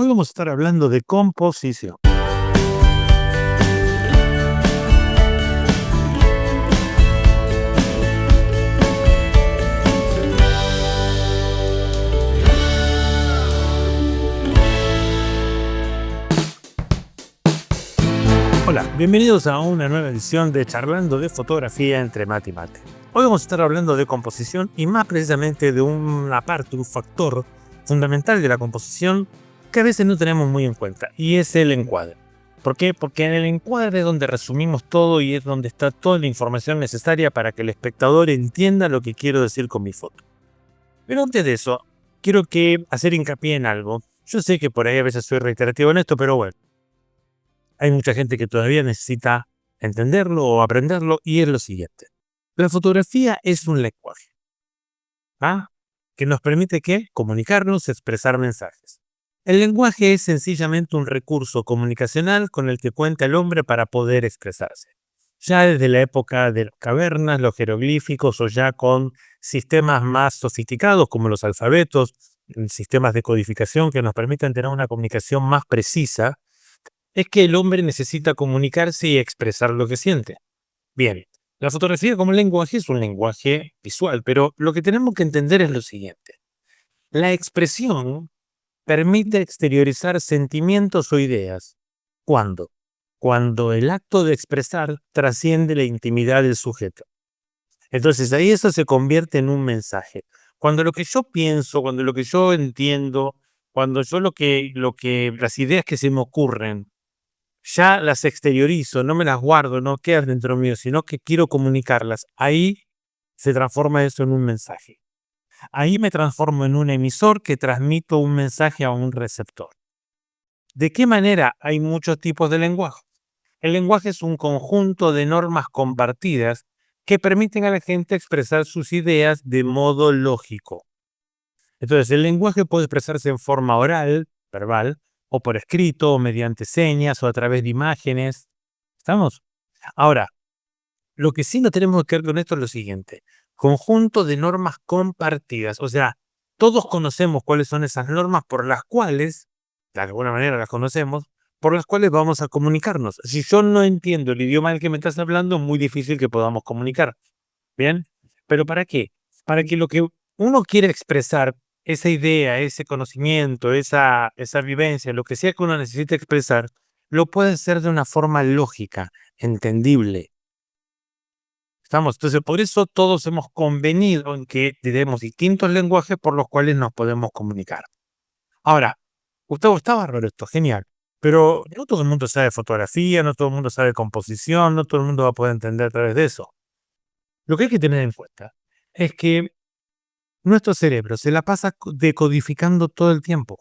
Hoy vamos a estar hablando de composición. Hola, bienvenidos a una nueva edición de Charlando de Fotografía entre Mate y Mate. Hoy vamos a estar hablando de composición y más precisamente de una parte, un factor fundamental de la composición que a veces no tenemos muy en cuenta, y es el encuadre. ¿Por qué? Porque en el encuadre es donde resumimos todo y es donde está toda la información necesaria para que el espectador entienda lo que quiero decir con mi foto. Pero antes de eso, quiero hacer hincapié en algo. Yo sé que por ahí a veces soy reiterativo en esto, pero bueno, hay mucha gente que todavía necesita entenderlo o aprenderlo, y es lo siguiente. La fotografía es un lenguaje, ¿ah? Que nos permite comunicarnos, expresar mensajes. El lenguaje es sencillamente un recurso comunicacional con el que cuenta el hombre para poder expresarse. Ya desde la época de las cavernas, los jeroglíficos, o ya con sistemas más sofisticados como los alfabetos, sistemas de codificación que nos permiten tener una comunicación más precisa, es que el hombre necesita comunicarse y expresar lo que siente. Bien, la fotografía como lenguaje es un lenguaje visual, pero lo que tenemos que entender es lo siguiente. La expresión permite exteriorizar sentimientos o ideas. ¿Cuándo? Cuando el acto de expresar trasciende la intimidad del sujeto. Entonces ahí eso se convierte en un mensaje. Cuando lo que yo pienso, cuando lo que yo entiendo, cuando yo las ideas que se me ocurren, ya las exteriorizo, no me las guardo, no quedan dentro mío, sino que quiero comunicarlas, ahí se transforma eso en un mensaje. Ahí me transformo en un emisor que transmito un mensaje a un receptor. ¿De qué manera? Hay muchos tipos de lenguaje. El lenguaje es un conjunto de normas compartidas que permiten a la gente expresar sus ideas de modo lógico. Entonces, el lenguaje puede expresarse en forma oral, verbal, o por escrito, o mediante señas, o a través de imágenes. ¿Estamos? Ahora, lo que sí no tenemos que ver con esto es lo siguiente. Conjunto de normas compartidas. O sea, todos conocemos cuáles son esas normas por las cuales, de alguna manera las conocemos, por las cuales vamos a comunicarnos. Si yo no entiendo el idioma del que me estás hablando, es muy difícil que podamos comunicar. ¿Bien? ¿Pero para qué? Para que lo que uno quiere expresar, esa idea, ese conocimiento, esa vivencia, lo que sea que uno necesite expresar, lo puede hacer de una forma lógica, entendible. ¿Estamos? Entonces, por eso todos hemos convenido en que tenemos distintos lenguajes por los cuales nos podemos comunicar. Ahora, Gustavo, está bárbaro esto, genial. Pero no todo el mundo sabe fotografía, no todo el mundo sabe composición, no todo el mundo va a poder entender a través de eso. Lo que hay que tener en cuenta es que nuestro cerebro se la pasa decodificando todo el tiempo.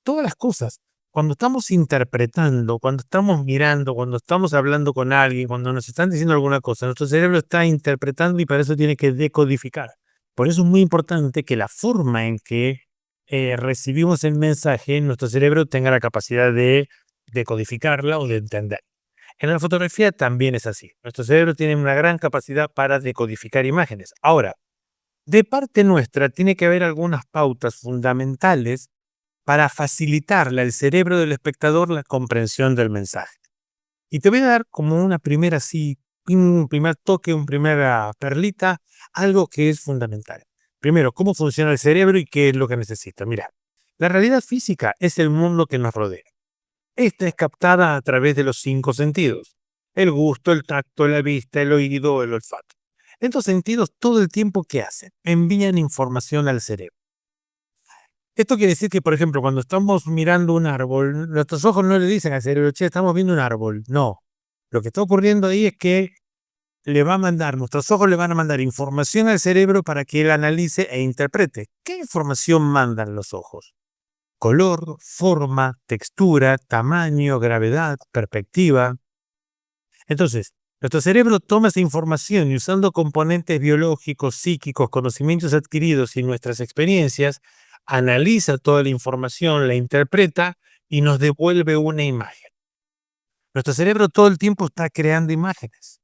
Todas las cosas. Cuando estamos interpretando, cuando estamos mirando, cuando estamos hablando con alguien, cuando nos están diciendo alguna cosa, nuestro cerebro está interpretando y para eso tiene que decodificar. Por eso es muy importante que la forma en que recibimos el mensaje, nuestro cerebro tenga la capacidad de decodificarla o de entender. En la fotografía también es así. Nuestro cerebro tiene una gran capacidad para decodificar imágenes. Ahora, de parte nuestra tiene que haber algunas pautas fundamentales para facilitarle al cerebro del espectador la comprensión del mensaje. Y te voy a dar como una primera, un primer toque, una primera perlita, algo que es fundamental. Primero, cómo funciona el cerebro y qué es lo que necesita. Mira, la realidad física es el mundo que nos rodea. Esta es captada a través de los 5 sentidos: el gusto, el tacto, la vista, el oído, el olfato. Estos sentidos todo el tiempo, ¿qué hacen? Envían información al cerebro. Esto quiere decir que, por ejemplo, cuando estamos mirando un árbol, nuestros ojos no le dicen al cerebro: che, estamos viendo un árbol. No. Lo que está ocurriendo ahí es que nuestros ojos le van a mandar información al cerebro para que él analice e interprete. ¿Qué información mandan los ojos? Color, forma, textura, tamaño, gravedad, perspectiva. Entonces, nuestro cerebro toma esa información y, usando componentes biológicos, psíquicos, conocimientos adquiridos y nuestras experiencias, analiza toda la información, la interpreta y nos devuelve una imagen. Nuestro cerebro todo el tiempo está creando imágenes.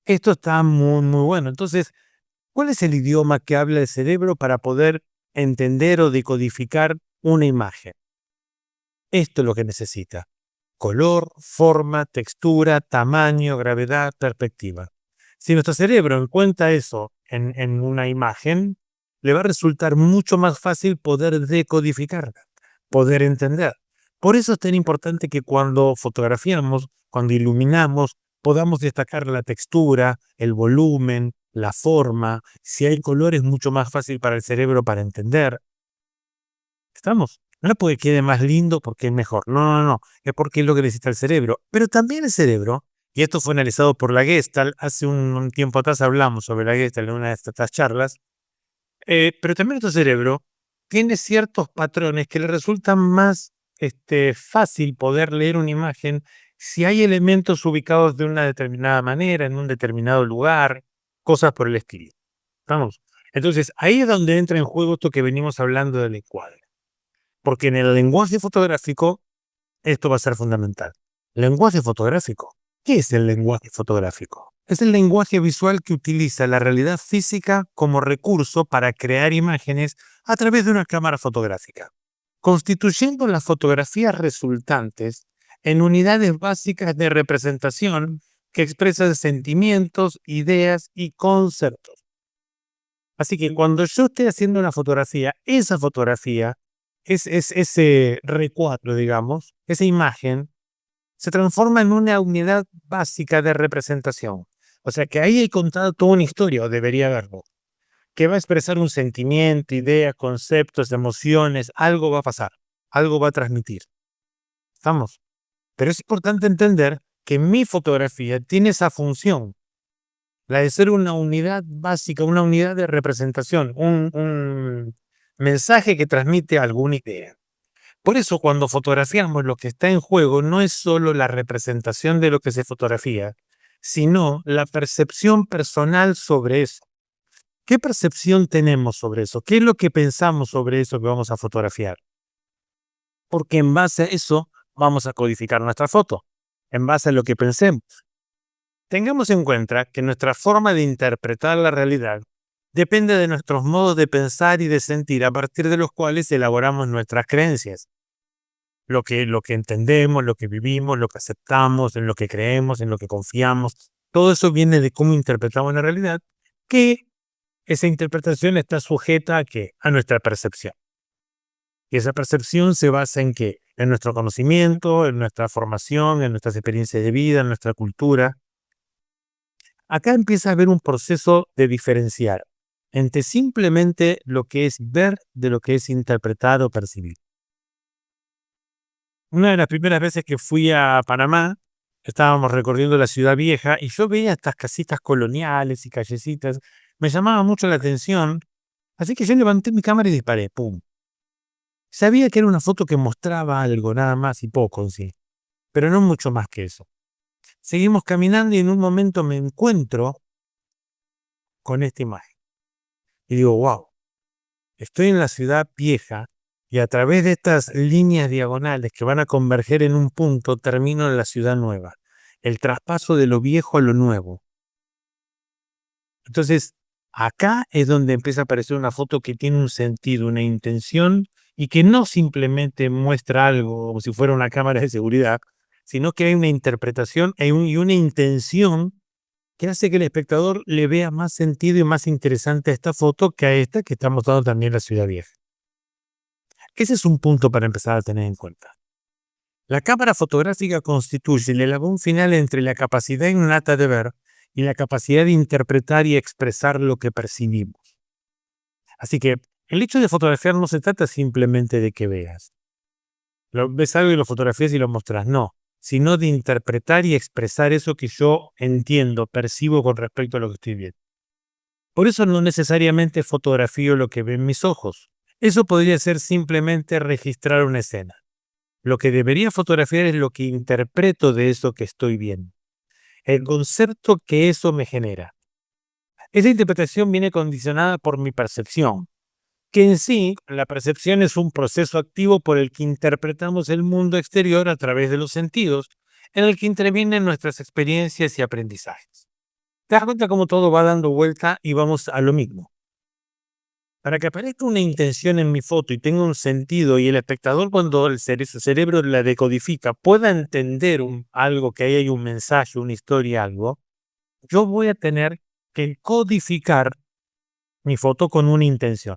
Esto está muy, muy bueno. Entonces, ¿cuál es el idioma que habla el cerebro para poder entender o decodificar una imagen? esto es lo que necesita: color, forma, textura, tamaño, gravedad, perspectiva. Si nuestro cerebro encuentra eso en una imagen, le va a resultar mucho más fácil poder decodificarla, poder entender. Por eso es tan importante que cuando fotografiamos, cuando iluminamos, podamos destacar la textura, el volumen, la forma. Si hay color es mucho más fácil para el cerebro para entender. ¿Estamos? No es porque quede más lindo porque es mejor. No, no, no. Es porque es lo que necesita el cerebro. Pero también el cerebro, y esto fue analizado por la Gestalt, hace un tiempo atrás hablamos sobre la Gestalt en una de estas charlas, pero también nuestro cerebro tiene ciertos patrones que le resultan más fácil poder leer una imagen si hay elementos ubicados de una determinada manera, en un determinado lugar, cosas por el estilo. ¿Estamos? Entonces, ahí es donde entra en juego esto que venimos hablando del encuadre. Porque en el lenguaje fotográfico esto va a ser fundamental. Lenguaje fotográfico. ¿Qué es el lenguaje fotográfico? Es el lenguaje visual que utiliza la realidad física como recurso para crear imágenes a través de una cámara fotográfica, constituyendo las fotografías resultantes en unidades básicas de representación que expresan sentimientos, ideas y conceptos. Así que cuando yo esté haciendo una fotografía, esa fotografía es ese recuadro, digamos, esa imagen, se transforma en una unidad básica de representación. O sea que ahí he contado toda una historia, o debería haberlo, que va a expresar un sentimiento, ideas, conceptos, emociones, algo va a pasar, algo va a transmitir. ¿Estamos? Pero es importante entender que mi fotografía tiene esa función, la de ser una unidad básica, una unidad de representación, un mensaje que transmite alguna idea. Por eso cuando fotografiamos, lo que está en juego no es solo la representación de lo que se fotografía, sino la percepción personal sobre eso. ¿Qué percepción tenemos sobre eso? ¿Qué es lo que pensamos sobre eso que vamos a fotografiar? Porque en base a eso vamos a codificar nuestra foto, en base a lo que pensemos. Tengamos en cuenta que nuestra forma de interpretar la realidad depende de nuestros modos de pensar y de sentir, a partir de los cuales elaboramos nuestras creencias. Lo que entendemos, lo que vivimos, lo que aceptamos, en lo que creemos, en lo que confiamos, todo eso viene de cómo interpretamos la realidad, que esa interpretación está sujeta a ¿qué? A nuestra percepción. Y esa percepción se basa en ¿qué? En nuestro conocimiento, en nuestra formación, en nuestras experiencias de vida, en nuestra cultura. Acá empieza a haber un proceso de diferenciar entre simplemente lo que es ver de lo que es interpretar o percibir. Una de las primeras veces que fui a Panamá, estábamos recorriendo la ciudad vieja y yo veía estas casitas coloniales y callecitas. Me llamaba mucho la atención, así que yo levanté mi cámara y disparé. ¡Pum! Sabía que era una foto que mostraba algo, nada más y poco en sí, pero no mucho más que eso. Seguimos caminando y en un momento me encuentro con esta imagen. Y digo, wow, estoy en la ciudad vieja y a través de estas líneas diagonales que van a converger en un punto, termino en la ciudad nueva. El traspaso de lo viejo a lo nuevo. Entonces, acá es donde empieza a aparecer una foto que tiene un sentido, una intención, y que no simplemente muestra algo como si fuera una cámara de seguridad, sino que hay una interpretación y una intención que hace que el espectador le vea más sentido y más interesante a esta foto que a esta que está mostrando también la ciudad vieja. Ese es un punto para empezar a tener en cuenta. La cámara fotográfica constituye el eslabón final entre la capacidad innata de ver y la capacidad de interpretar y expresar lo que percibimos. Así que el hecho de fotografiar no se trata simplemente de que veas. Ves algo y lo fotografías y lo mostrás, no, sino de interpretar y expresar eso que yo entiendo, percibo con respecto a lo que estoy viendo. Por eso no necesariamente fotografío lo que ven mis ojos. Eso podría ser simplemente registrar una escena. Lo que debería fotografiar es lo que interpreto de eso que estoy viendo, el concepto que eso me genera. Esa interpretación viene condicionada por mi percepción, que en sí, la percepción es un proceso activo por el que interpretamos el mundo exterior a través de los sentidos, en el que intervienen nuestras experiencias y aprendizajes. ¿Te das cuenta cómo todo va dando vuelta y vamos a lo mismo? Para que aparezca una intención en mi foto y tenga un sentido y el espectador cuando su cerebro la decodifica pueda entender algo, que ahí hay un mensaje, una historia, algo, yo voy a tener que codificar mi foto con una intención.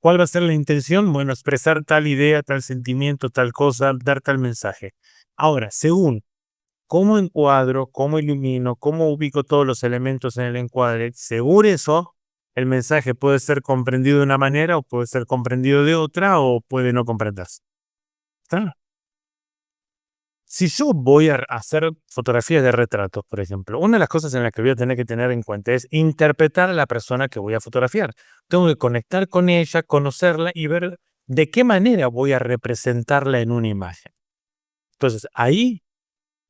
¿Cuál va a ser la intención? Bueno, expresar tal idea, tal sentimiento, tal cosa, dar tal mensaje. Ahora, según cómo encuadro, cómo ilumino, cómo ubico todos los elementos en el encuadre, según eso, el mensaje puede ser comprendido de una manera o puede ser comprendido de otra o puede no comprenderse. ¿Está? Si yo voy a hacer fotografías de retratos, por ejemplo, una de las cosas en las que voy a tener que tener en cuenta es interpretar a la persona que voy a fotografiar. Tengo que conectar con ella, conocerla y ver de qué manera voy a representarla en una imagen. Entonces, ahí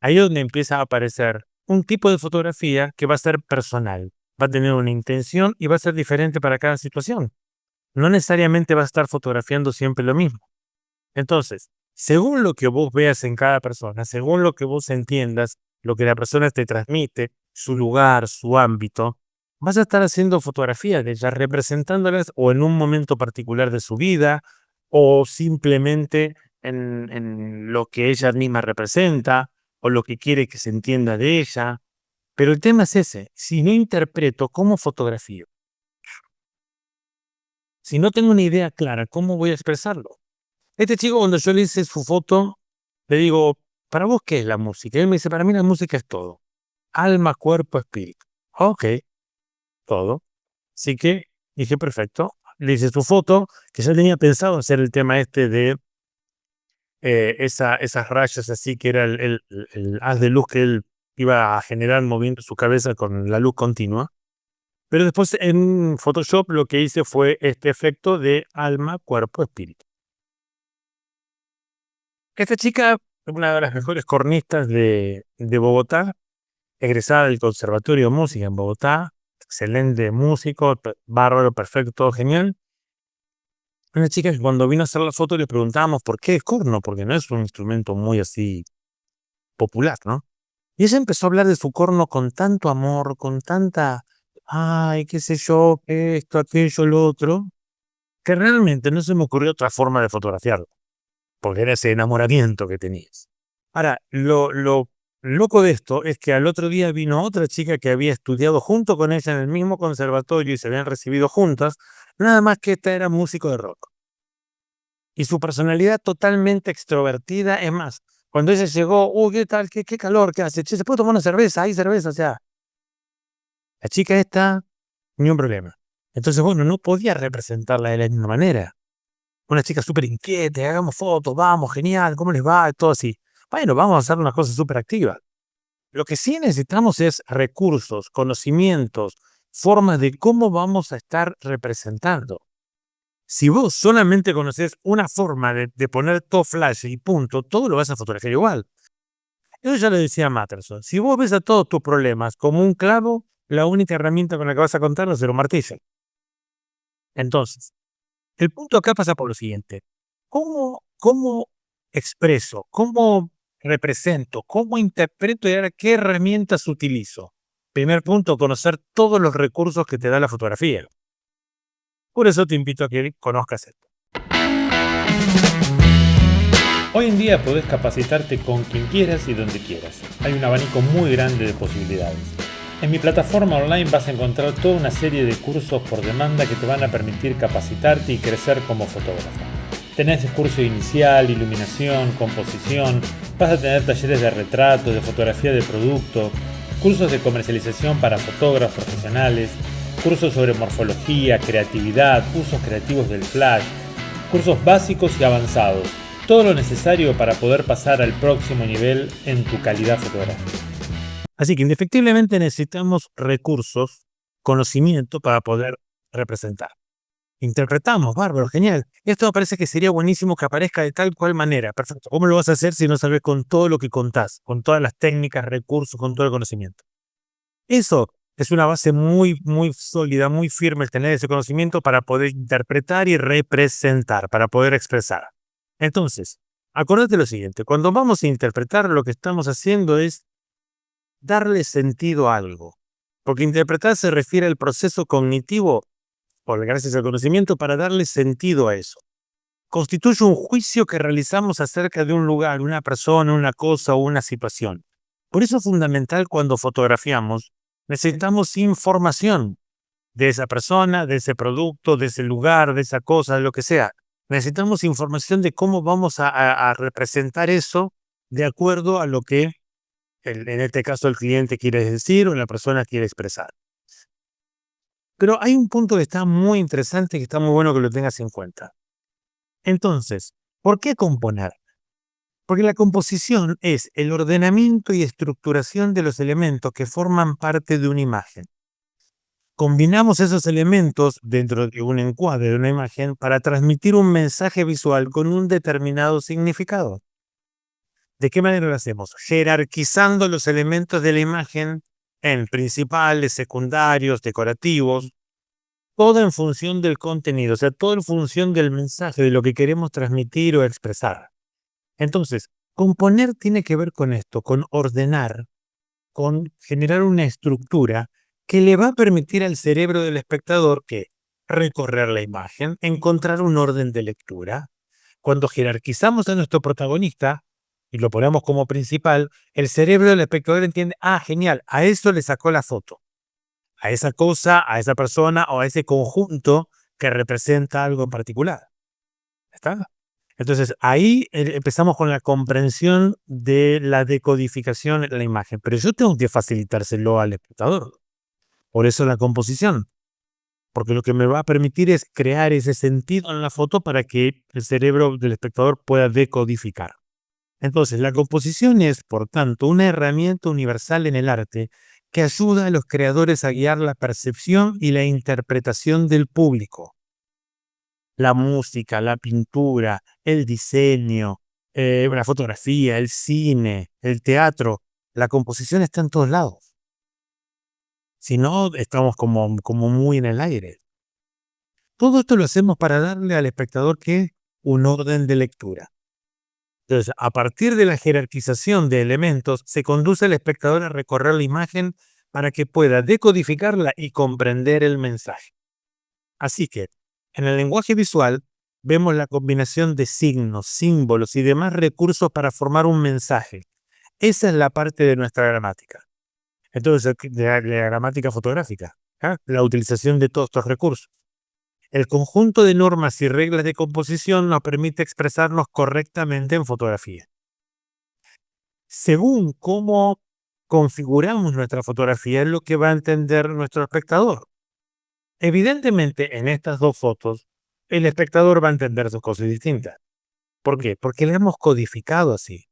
es donde empieza a aparecer un tipo de fotografía que va a ser personal, va a tener una intención y va a ser diferente para cada situación. No necesariamente va a estar fotografiando siempre lo mismo. Entonces, según lo que vos veas en cada persona, según lo que vos entiendas, lo que la persona te transmite, su lugar, su ámbito, vas a estar haciendo fotografías de ellas, representándolas o en un momento particular de su vida, o simplemente en lo que ella misma representa, o lo que quiere que se entienda de ella. Pero el tema es ese, si no interpreto, ¿cómo fotografío? Si no tengo una idea clara, ¿cómo voy a expresarlo? Este chico, cuando yo le hice su foto, le digo, ¿para vos qué es la música? Y él me dice, para mí la música es todo. Alma, cuerpo, espíritu. Ok, todo. Así que dije, perfecto. Le hice su foto, que ya tenía pensado hacer el tema este de esas rayas así, que era el haz de luz que él iba a generar moviendo su cabeza con la luz continua. Pero después en Photoshop lo que hice fue este efecto de alma, cuerpo, espíritu. Esta chica es una de las mejores cornistas de Bogotá, egresada del Conservatorio de Música en Bogotá, excelente músico, bárbaro, perfecto, genial. Una chica que cuando vino a hacer la foto le preguntábamos por qué es corno, porque no es un instrumento muy así popular, ¿no? Y ella empezó a hablar de su corno con tanto amor, con tanta, ay, qué sé yo, esto, aquello, lo otro, que realmente no se me ocurrió otra forma de fotografiarlo, porque era ese enamoramiento que tenías. Ahora, lo loco de esto es que al otro día vino otra chica que había estudiado junto con ella en el mismo conservatorio y se habían recibido juntas, nada más que esta era músico de rock. Y su personalidad totalmente extrovertida, es más, cuando ella llegó, ¿qué tal? ¿Qué calor que hace? Che, ¿se puede tomar una cerveza? Hay cerveza, o sea, la chica esta, ni un problema. Entonces, bueno, no podía representarla de la misma manera. Una chica súper inquieta, hagamos fotos, vamos, genial, ¿cómo les va? Todo así. Bueno, vamos a hacer una cosa súper activa. Lo que sí necesitamos es recursos, conocimientos, formas de cómo vamos a estar representando. Si vos solamente conoces una forma de poner todo flash y punto, todo lo vas a fotografiar igual. Eso ya lo decía Matterson. Si vos ves a todos tus problemas como un clavo, la única herramienta con la que vas a contar es el martillo. Entonces, el punto acá pasa por lo siguiente. ¿Cómo expreso? ¿Cómo represento? ¿Cómo interpreto y ahora qué herramientas utilizo? Primer punto, conocer todos los recursos que te da la fotografía. Por eso te invito a que conozcas esto. Hoy en día podés capacitarte con quien quieras y donde quieras. Hay un abanico muy grande de posibilidades. En mi plataforma online vas a encontrar toda una serie de cursos por demanda que te van a permitir capacitarte y crecer como fotógrafo. Tenés curso inicial, iluminación, composición, vas a tener talleres de retrato, de fotografía de producto, cursos de comercialización para fotógrafos profesionales, cursos sobre morfología, creatividad, usos creativos del flash, cursos básicos y avanzados, todo lo necesario para poder pasar al próximo nivel en tu calidad fotográfica. Así que indefectiblemente necesitamos recursos, conocimiento para poder representar. Interpretamos, bárbaro, genial. Esto me parece que sería buenísimo que aparezca de tal cual manera. Perfecto. ¿Cómo lo vas a hacer si no sabes con todo lo que contás, con todas las técnicas, recursos, con todo el conocimiento? Eso es una base muy, muy sólida, muy firme el tener ese conocimiento para poder interpretar y representar, para poder expresar. Entonces, acuérdate lo siguiente, cuando vamos a interpretar lo que estamos haciendo es darle sentido a algo, porque interpretar se refiere al proceso cognitivo o gracias al conocimiento para darle sentido a eso. Constituye un juicio que realizamos acerca de un lugar, una persona, una cosa o una situación. Por eso es fundamental cuando fotografiamos, necesitamos información de esa persona, de ese producto, de ese lugar, de esa cosa, de lo que sea. Necesitamos información de cómo vamos a representar eso de acuerdo a lo que, en este caso, el cliente quiere decir o la persona quiere expresar. Pero hay un punto que está muy interesante, que está muy bueno que lo tengas en cuenta. Entonces, ¿por qué componer? Porque la composición es el ordenamiento y estructuración de los elementos que forman parte de una imagen. Combinamos esos elementos dentro de un encuadre de una imagen para transmitir un mensaje visual con un determinado significado. ¿De qué manera lo hacemos? Jerarquizando los elementos de la imagen en principales, secundarios, decorativos, todo en función del contenido, o sea, todo en función del mensaje, de lo que queremos transmitir o expresar. Entonces, componer tiene que ver con esto, con ordenar, con generar una estructura que le va a permitir al cerebro del espectador que recorrer la imagen, encontrar un orden de lectura. Cuando jerarquizamos a nuestro protagonista y lo ponemos como principal, el cerebro del espectador entiende, ah, genial, a eso le sacó la foto, a esa cosa, a esa persona o a ese conjunto que representa algo en particular. ¿Está? Entonces, ahí empezamos con la comprensión de la decodificación de la imagen, pero yo tengo que facilitárselo al espectador. Por eso la composición, porque lo que me va a permitir es crear ese sentido en la foto para que el cerebro del espectador pueda decodificar. Entonces, la composición es, por tanto, una herramienta universal en el arte que ayuda a los creadores a guiar la percepción y la interpretación del público. La música, la pintura, el diseño, la fotografía, el cine, el teatro, la composición está en todos lados. Si no, estamos como muy en el aire. Todo esto lo hacemos para darle al espectador que un orden de lectura. Entonces, a partir de la jerarquización de elementos, se conduce al espectador a recorrer la imagen para que pueda decodificarla y comprender el mensaje. Así que, en el lenguaje visual, vemos la combinación de signos, símbolos y demás recursos para formar un mensaje. Esa es la parte de nuestra gramática. Entonces, de la gramática fotográfica, la utilización de todos estos recursos. El conjunto de normas y reglas de composición nos permite expresarnos correctamente en fotografía. Según cómo configuramos nuestra fotografía es lo que va a entender nuestro espectador. Evidentemente, en estas dos fotos, el espectador va a entender dos cosas distintas. ¿Por qué? Porque la hemos codificado así.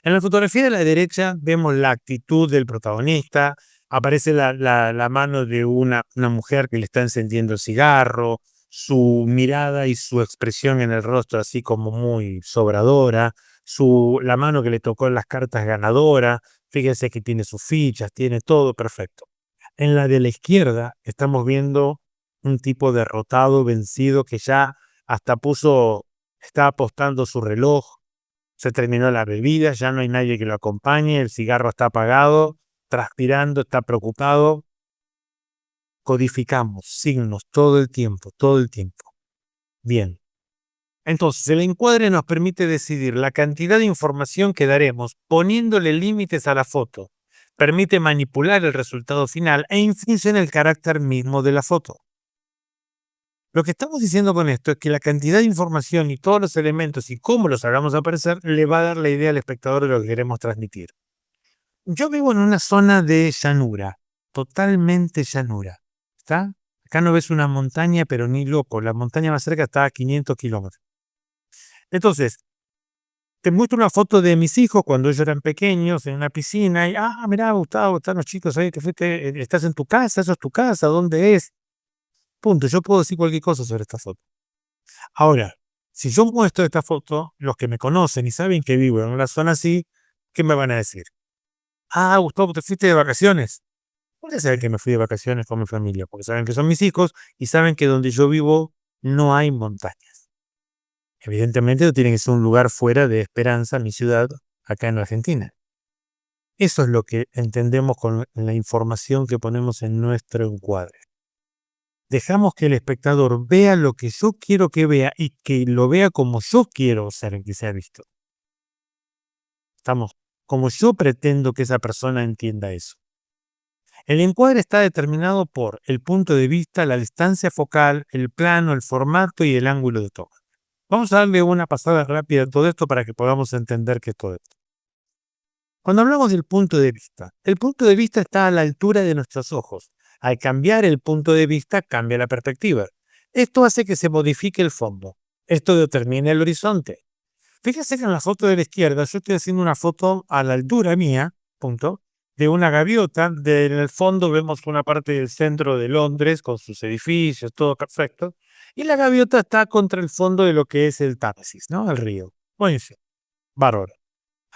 En la fotografía de la derecha vemos la actitud del protagonista, aparece la mano de una mujer que le está encendiendo el cigarro, su mirada y su expresión en el rostro así como muy sobradora, la mano que le tocó en las cartas ganadora, fíjense que tiene sus fichas, tiene todo perfecto. En la de la izquierda estamos viendo un tipo derrotado, vencido, que ya hasta está apostando su reloj, se terminó la bebida, ya no hay nadie que lo acompañe, el cigarro está apagado, transpirando, está preocupado. Codificamos signos todo el tiempo, todo el tiempo. Bien. Entonces, el encuadre nos permite decidir la cantidad de información que daremos poniéndole límites a la foto. Permite manipular el resultado final e influye en el carácter mismo de la foto. Lo que estamos diciendo con esto es que la cantidad de información y todos los elementos y cómo los hagamos aparecer le va a dar la idea al espectador de lo que queremos transmitir. Yo vivo en una zona de llanura, totalmente llanura. ¿Está? Acá no ves una montaña, pero ni loco. La montaña más cerca está a 500 kilómetros. Entonces, te muestro una foto de mis hijos cuando ellos eran pequeños en una piscina y, mirá, Gustavo, están los chicos ahí, estás en tu casa, eso es tu casa, ¿dónde es? Punto, yo puedo decir cualquier cosa sobre esta foto. Ahora, si yo muestro esta foto, los que me conocen y saben que vivo en una zona así, ¿qué me van a decir? Gustavo, ¿te fuiste de vacaciones? ¿Por qué saben que me fui de vacaciones con mi familia? Porque saben que son mis hijos y saben que donde yo vivo no hay montañas. Evidentemente no tiene que ser un lugar fuera de Esperanza, mi ciudad, acá en Argentina. Eso es lo que entendemos con la información que ponemos en nuestro encuadre. dejamos que el espectador vea lo que yo quiero que vea y que lo vea como yo quiero ser que sea visto. Estamos, como yo pretendo que esa persona entienda eso. El encuadre está determinado por el punto de vista, la distancia focal, el plano, el formato y el ángulo de toma. Vamos a darle una pasada rápida a todo esto para que podamos entender qué es todo esto. Cuando hablamos del punto de vista, el punto de vista está a la altura de nuestros ojos. Al cambiar el punto de vista, cambia la perspectiva. Esto hace que se modifique el fondo. Esto determina el horizonte. Fíjese que en la foto de la izquierda yo estoy haciendo una foto a la altura mía, punto, de una gaviota. En el fondo vemos una parte del centro de Londres con sus edificios, todo perfecto. Y la gaviota está contra el fondo de lo que es el Támesis, ¿no? El río. Buenísimo. Bárbaro.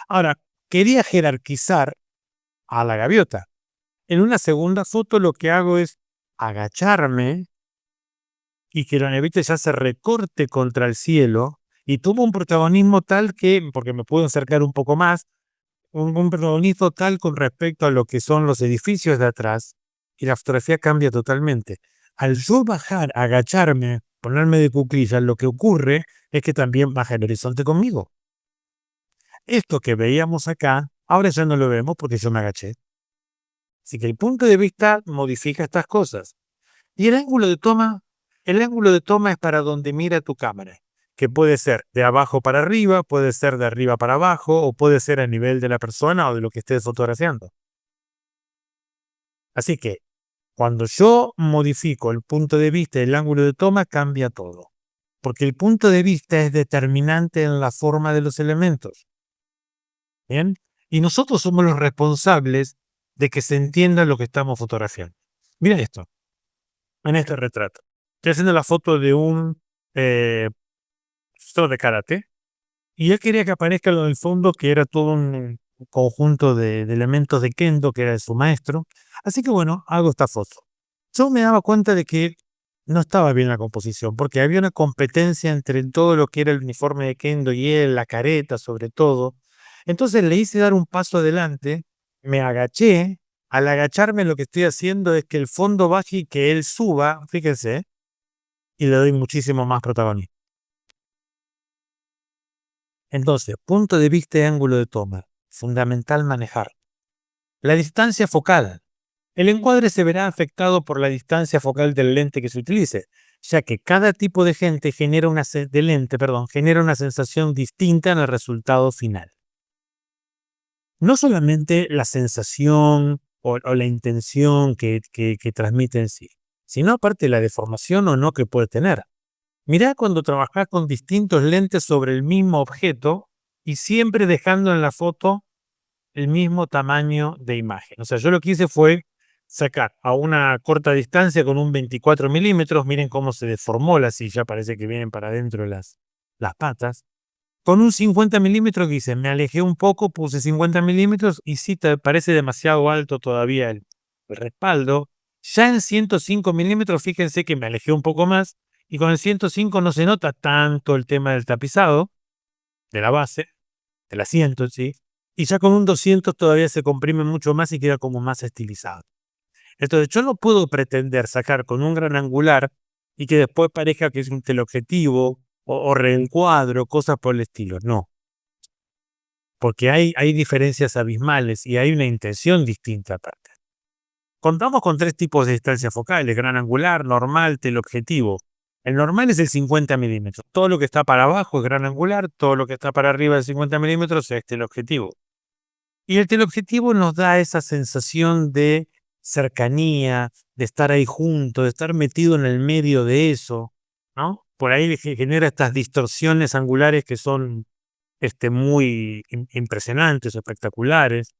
Ahora, quería jerarquizar a la gaviota. En una segunda foto lo que hago es agacharme y que la gaviota ya se recorte contra el cielo y tuvo un protagonismo tal que, porque me puedo acercar un poco más, un protagonismo tal con respecto a lo que son los edificios de atrás y la fotografía cambia totalmente. Al yo bajar, agacharme, ponerme de cuclillas, lo que ocurre es que también baja el horizonte conmigo. Esto que veíamos acá, ahora ya no lo vemos porque yo me agaché. Así que el punto de vista modifica estas cosas. Y el ángulo de toma es para donde mira tu cámara, que puede ser de abajo para arriba, puede ser de arriba para abajo, o puede ser a nivel de la persona o de lo que estés fotografiando. Así que cuando yo modifico el punto de vista y el ángulo de toma, cambia todo. Porque el punto de vista es determinante en la forma de los elementos. ¿Bien? Y nosotros somos los responsables de que se entienda lo que estamos fotografiando. Mira esto, en este retrato. Estoy haciendo la foto de un profesor de karate y él quería que aparezca lo del fondo, que era todo un conjunto de elementos de kendo, que era de su maestro. Así que bueno, hago esta foto. Yo me daba cuenta de que no estaba bien la composición, porque había una competencia entre todo lo que era el uniforme de kendo y él, la careta sobre todo. Entonces le hice dar un paso adelante, me agaché. Al agacharme lo que estoy haciendo es que el fondo baje y que él suba, fíjense, y le doy muchísimo más protagonismo. Entonces, punto de vista y ángulo de toma, fundamental manejar. La distancia focal. El encuadre se verá afectado por la distancia focal del lente que se utilice, ya que cada tipo de lente genera genera una sensación distinta en el resultado final. No solamente la sensación o la intención que transmite en sí, sino aparte la deformación o no que puede tener. Mirá cuando trabajás con distintos lentes sobre el mismo objeto y siempre dejando en la foto el mismo tamaño de imagen. O sea, yo lo que hice fue sacar a una corta distancia con un 24 milímetros. Miren cómo se deformó la silla, parece que vienen para adentro las patas. Con un 50 milímetros que hice, me alejé un poco, puse 50 milímetros y sí, te parece demasiado alto todavía el respaldo. Ya en 105 milímetros, fíjense que me alejé un poco más y con el 105 no se nota tanto el tema del tapizado, de la base, del asiento en sí. Y ya con un 200 todavía se comprime mucho más y queda como más estilizado. Entonces yo no puedo pretender sacar con un gran angular y que después parezca que es un teleobjetivo o reencuadro, cosas por el estilo. No, porque hay diferencias abismales y hay una intención distinta aparte. Contamos con tres tipos de distancia focales: gran angular, normal, teleobjetivo. El normal es el 50 milímetros. Todo lo que está para abajo es gran angular, todo lo que está para arriba de 50 milímetros es teleobjetivo. Y el teleobjetivo nos da esa sensación de cercanía, de estar ahí junto, de estar metido en el medio de eso, ¿no? Por ahí genera estas distorsiones angulares que son muy impresionantes, espectaculares.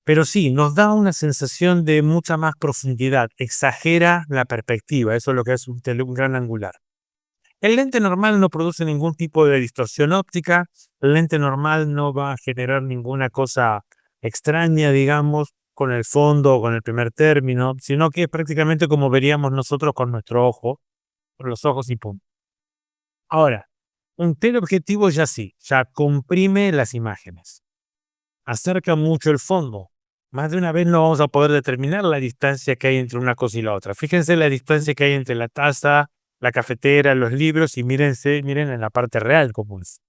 Pero sí, nos da una sensación de mucha más profundidad, exagera la perspectiva, eso es lo que es un gran angular. El lente normal no produce ningún tipo de distorsión óptica, el lente normal no va a generar ninguna cosa extraña, digamos, con el fondo o con el primer término, sino que es prácticamente como veríamos nosotros con nuestro ojo, con los ojos y punto. Ahora, un teleobjetivo ya sí, ya comprime las imágenes, acerca mucho el fondo, Más de una vez no vamos a poder determinar la distancia que hay entre una cosa y la otra. Fíjense la distancia que hay entre la taza, la cafetera, los libros y miren en la parte real cómo es.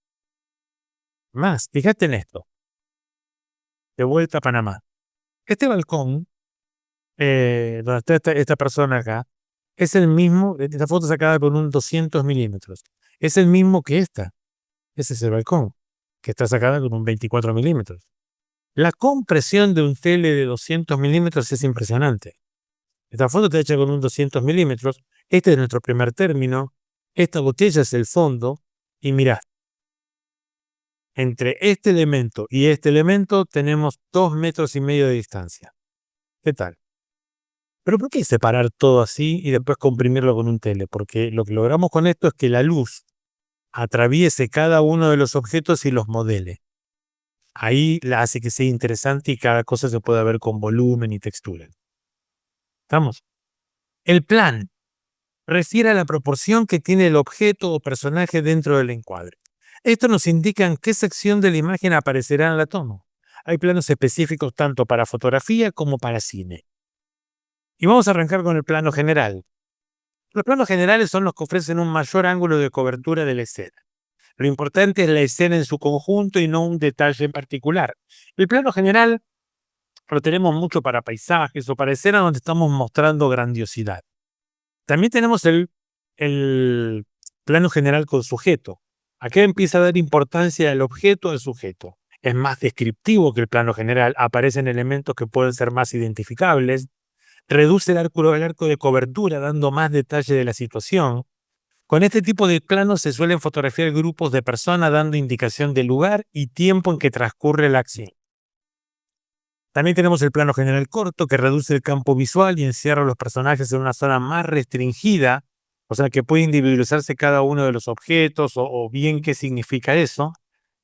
Más, fíjate en esto. De vuelta a Panamá. Este balcón, donde está esta persona acá, es el mismo, esta foto sacada con un 200 milímetros. Es el mismo que esta. Ese es el balcón, que está sacada con un 24 milímetros. La compresión de un tele de 200 milímetros es impresionante. Esta foto está hecha con un 200 milímetros. Este es nuestro primer término. Esta botella es el fondo. Y mirá, entre este elemento y este elemento tenemos 2,5 metros de distancia. ¿Qué tal? Pero ¿por qué separar todo así y después comprimirlo con un tele? Porque lo que logramos con esto es que la luz atraviese cada uno de los objetos y los modele. Ahí la hace que sea interesante y cada cosa se pueda ver con volumen y textura. ¿Estamos? El plan refiere a la proporción que tiene el objeto o personaje dentro del encuadre. Esto nos indica en qué sección de la imagen aparecerá en la toma. Hay planos específicos tanto para fotografía como para cine. Y vamos a arrancar con el plano general. Los planos generales son los que ofrecen un mayor ángulo de cobertura de la escena. Lo importante es la escena en su conjunto y no un detalle en particular. El plano general lo tenemos mucho para paisajes o para escenas donde estamos mostrando grandiosidad. También tenemos el plano general con sujeto. Acá empieza a dar importancia al objeto al sujeto. Es más descriptivo que el plano general, aparecen elementos que pueden ser más identificables, reduce el arco de cobertura dando más detalle de la situación. Con este tipo de planos se suelen fotografiar grupos de personas dando indicación del lugar y tiempo en que transcurre la acción. También tenemos el plano general corto que reduce el campo visual y encierra a los personajes en una zona más restringida, o sea que puede individualizarse cada uno de los objetos o bien qué significa eso.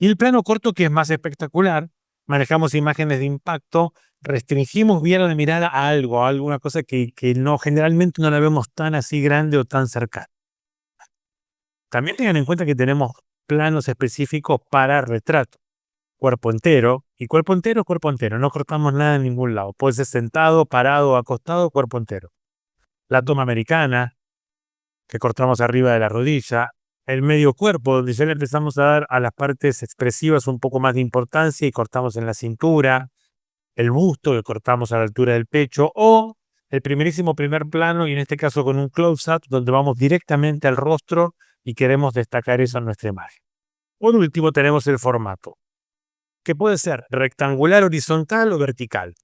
Y el plano corto que es más espectacular, manejamos imágenes de impacto, restringimos bien la mirada a algo, a alguna cosa que no generalmente no la vemos tan así grande o tan cercana. También tengan en cuenta que tenemos planos específicos para retrato. Cuerpo entero, y cuerpo entero, cuerpo entero. No cortamos nada en ningún lado. Puede ser sentado, parado, acostado, cuerpo entero. La toma americana, que cortamos arriba de la rodilla. El medio cuerpo, donde ya le empezamos a dar a las partes expresivas un poco más de importancia y cortamos en la cintura. El busto, que cortamos a la altura del pecho. O el primerísimo primer plano, y en este caso con un close-up, donde vamos directamente al rostro y queremos destacar eso en nuestra imagen. Por último, tenemos el formato, que puede ser rectangular, horizontal o vertical.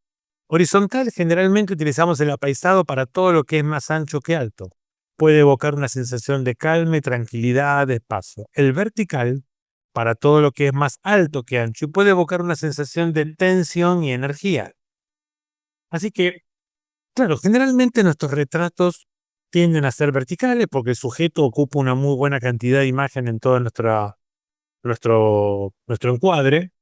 Horizontal generalmente utilizamos el apaisado para todo lo que es más ancho que alto. Puede evocar una sensación de calma y tranquilidad, de espacio. El vertical para todo lo que es más alto que ancho y puede evocar una sensación de tensión y energía. Así que, claro, generalmente nuestros retratos tienden a ser verticales porque el sujeto ocupa una muy buena cantidad de imagen en todo nuestro encuadre.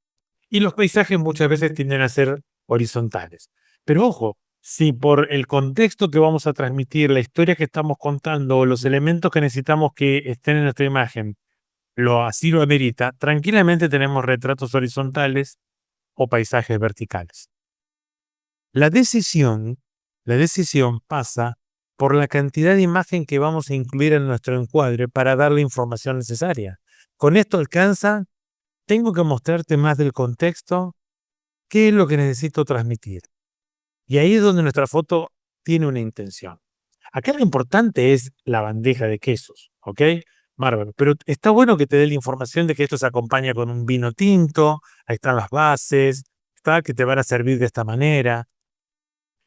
Y los paisajes muchas veces tienden a ser horizontales. Pero ojo, si por el contexto que vamos a transmitir, la historia que estamos contando o los elementos que necesitamos que estén en nuestra imagen, así lo amerita, tranquilamente tenemos retratos horizontales o paisajes verticales. La decisión pasa por la cantidad de imagen que vamos a incluir en nuestro encuadre para dar la información necesaria. Con esto alcanza, tengo que mostrarte más del contexto. ¿Qué es lo que necesito transmitir? Y ahí es donde nuestra foto tiene una intención. Acá lo importante es la bandeja de quesos, ¿ok? Bárbaro. Pero está bueno que te dé la información de que esto se acompaña con un vino tinto, ahí están las bases, está que te van a servir de esta manera.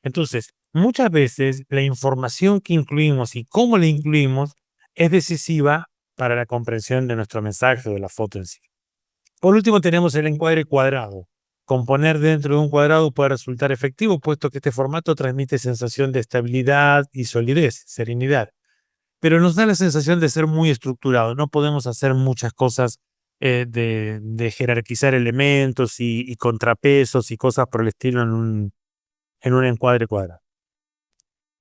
Entonces, muchas veces la información que incluimos y cómo la incluimos es decisiva para la comprensión de nuestro mensaje o de la foto en sí. Por último, tenemos el encuadre cuadrado. Componer dentro de un cuadrado puede resultar efectivo, puesto que este formato transmite sensación de estabilidad y solidez, serenidad. Pero nos da la sensación de ser muy estructurado. No podemos hacer muchas cosas de jerarquizar elementos y contrapesos y cosas por el estilo en un encuadre cuadrado.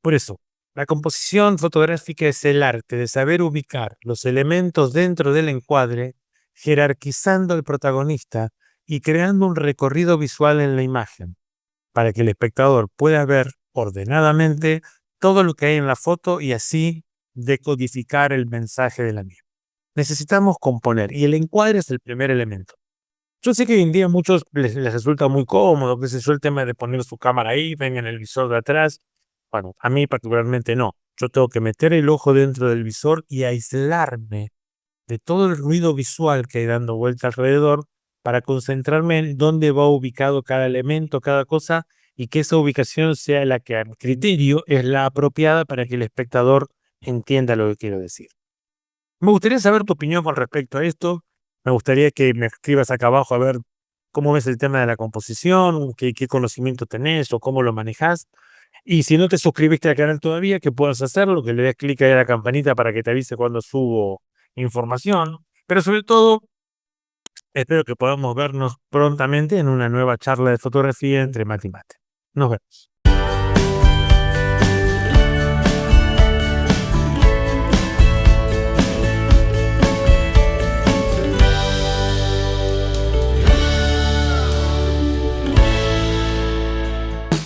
Por eso, la composición fotográfica es el arte de saber ubicar los elementos dentro del encuadre, jerarquizando al protagonista y creando un recorrido visual en la imagen. para que el espectador pueda ver ordenadamente todo lo que hay en la foto y así decodificar el mensaje de la misma. Necesitamos componer y el encuadre es el primer elemento. Yo sé que hoy en día a muchos les resulta muy cómodo, que es el tema de poner su cámara ahí, ven en el visor de atrás. Bueno, a mí particularmente no. Yo tengo que meter el ojo dentro del visor y aislarme de todo el ruido visual que hay dando vuelta alrededor para concentrarme en dónde va ubicado cada elemento, cada cosa, y que esa ubicación sea la que a mi criterio es la apropiada para que el espectador entienda lo que quiero decir. Me gustaría saber tu opinión con respecto a esto. Me gustaría que me escribas acá abajo a ver cómo ves el tema de la composición, qué conocimiento tenés o cómo lo manejás. Y si no te suscribiste al canal todavía, que puedas hacerlo, que le des clic ahí a la campanita para que te avise cuando subo información. Pero sobre todo, espero que podamos vernos prontamente en una nueva charla de fotografía entre Mati y Mate. Nos vemos.